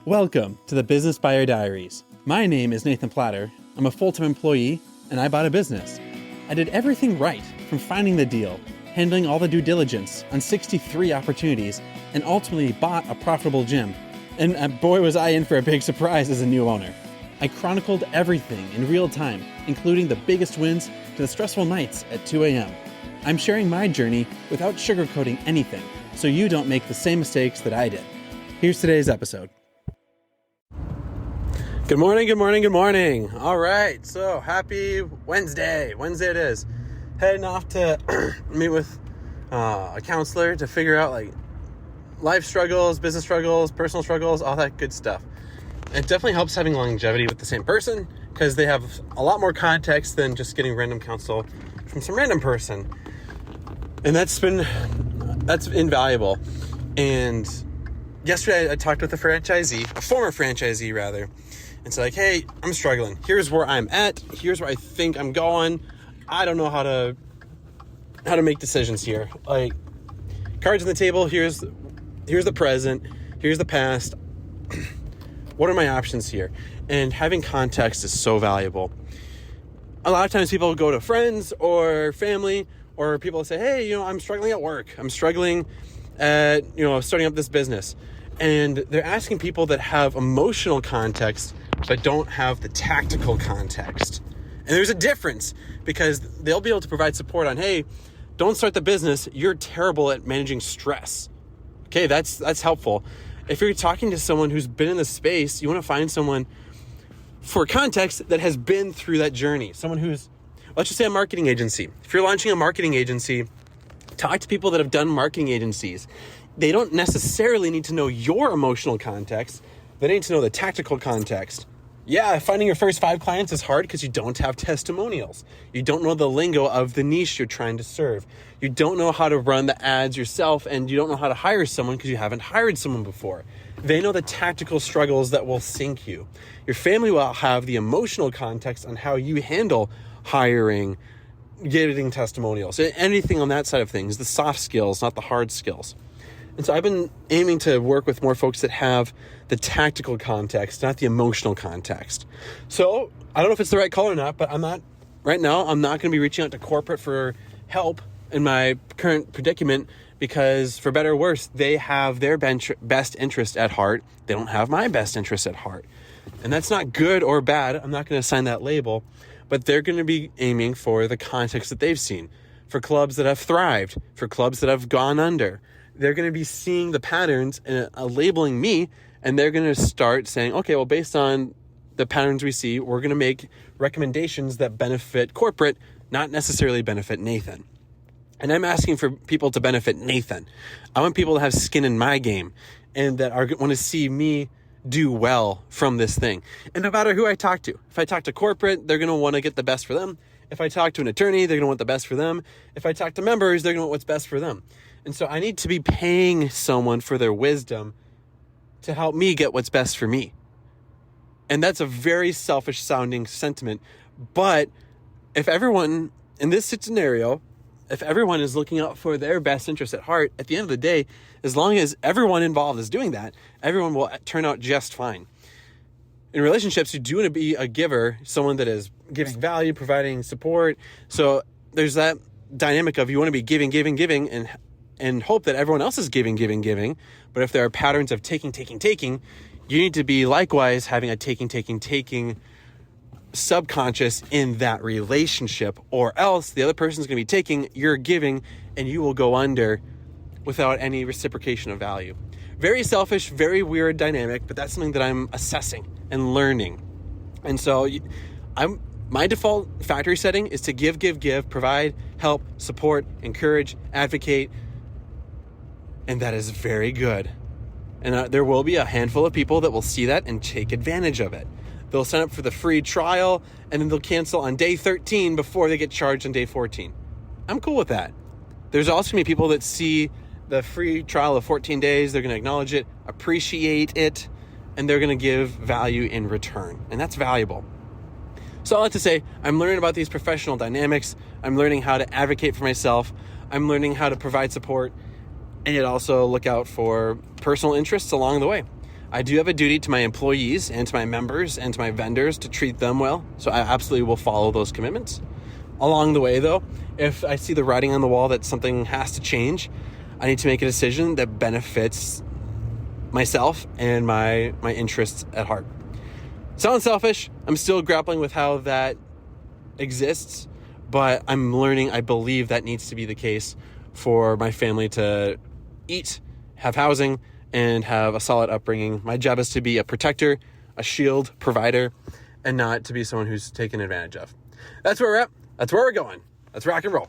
Welcome to the Business Buyer Diaries. My name is Nathan Platter. I'm a full-time employee, and I bought a business. I did everything right, from finding the deal, handling all the due diligence on 63 opportunities, and ultimately bought a profitable gym. And boy, was I in for a big surprise as a new owner. I chronicled everything in real time, including the biggest wins to the stressful nights at 2 a.m. I'm sharing my journey without sugarcoating anything, so you don't make the same mistakes that I did. Here's today's episode. Good morning, good morning, good morning. All right, so happy Wednesday. Wednesday it is. Heading off to meet with a counselor to figure out like life struggles, business struggles, personal struggles, all that good stuff. It definitely helps having longevity with the same person because they have a lot more context than just getting random counsel from some random person. And that's invaluable. And yesterday I talked with a former franchisee rather. It's like, hey, I'm struggling. Here's where I'm at. Here's where I think I'm going. I don't know how to make decisions here. Like, cards on the table. Here's the present. Here's the past. What are my options here? And having context is so valuable. A lot of times people go to friends or family, or people say, hey, I'm struggling at work. I'm struggling at, starting up this business. And they're asking people that have emotional context but don't have the tactical context. And there's a difference because they'll be able to provide support on, hey, don't start the business. You're terrible at managing stress. Okay, that's helpful. If you're talking to someone who's been in the space, you want to find someone for context that has been through that journey. Someone who's, let's just say a marketing agency. If you're launching a marketing agency, talk to people that have done marketing agencies. They don't necessarily need to know your emotional context. They need to know the tactical context. Yeah, finding your first 5 clients is hard because you don't have testimonials. You don't know the lingo of the niche you're trying to serve. You don't know how to run the ads yourself, and you don't know how to hire someone because you haven't hired someone before. They know the tactical struggles that will sink you. Your family will have the emotional context on how you handle hiring, getting testimonials, anything on that side of things, the soft skills, not the hard skills. And so I've been aiming to work with more folks that have the tactical context, not the emotional context. So I don't know if it's the right call or not, but I'm not going to be reaching out to corporate for help in my current predicament because for better or worse, they have their best interest at heart. They don't have my best interest at heart. And that's not good or bad. I'm not going to assign that label, but they're going to be aiming for the context that they've seen, for clubs that have thrived, for clubs that have gone under. They're going to be seeing the patterns and labeling me, and they're going to start saying, okay, well, based on the patterns we see, we're going to make recommendations that benefit corporate, not necessarily benefit Nathan. And I'm asking for people to benefit Nathan. I want people to have skin in my game and that want to see me do well from this thing. And no matter who I talk to, if I talk to corporate, they're going to want to get the best for them. If I talk to an attorney, they're going to want the best for them. If I talk to members, they're going to want what's best for them. And so I need to be paying someone for their wisdom to help me get what's best for me. And that's a very selfish sounding sentiment. But if everyone in this scenario, if everyone is looking out for their best interest at heart, at the end of the day, as long as everyone involved is doing that, everyone will turn out just fine. In relationships, you do want to be a giver, someone that is giving value, providing support. So there's that dynamic of you want to be giving, and hope that everyone else is giving. But if there are patterns of taking, you need to be likewise having a taking subconscious in that relationship, or else the other person's going to be taking, you're giving, and you will go under without any reciprocation of value. Very selfish, very weird dynamic, but that's something that I'm assessing and learning. And so my default factory setting is to give, provide, help, support, encourage, advocate. And that is very good. And there will be a handful of people that will see that and take advantage of it. They'll sign up for the free trial and then they'll cancel on day 13 before they get charged on day 14. I'm cool with that. There's also going to be people that see the free trial of 14 days. They're going to acknowledge it, appreciate it, and they're going to give value in return. And that's valuable. So I like to say, I'm learning about these professional dynamics. I'm learning how to advocate for myself. I'm learning how to provide support and yet also look out for personal interests along the way. I do have a duty to my employees and to my members and to my vendors to treat them well. So I absolutely will follow those commitments. Along the way, though, if I see the writing on the wall that something has to change, I need to make a decision that benefits myself and my interests at heart. Sounds selfish. I'm still grappling with how that exists, but I'm learning I believe that needs to be the case for my family to eat, have housing, and have a solid upbringing. My job is to be a protector, a shield, provider, and not to be someone who's taken advantage of. That's where we're at. That's where we're going. Let's rock and roll.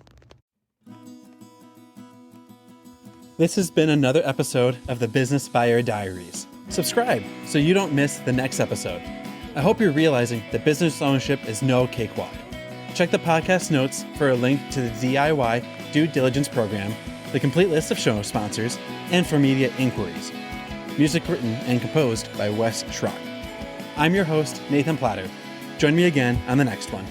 This has been another episode of the Business Buyer Diaries. Subscribe so you don't miss the next episode. I hope you're realizing that business ownership is no cakewalk. Check the podcast notes for a link to the DIY due diligence program, the complete list of show sponsors, and for media inquiries. Music written and composed by Wes Schrock. I'm your host, Nathan Platter. Join me again on the next one.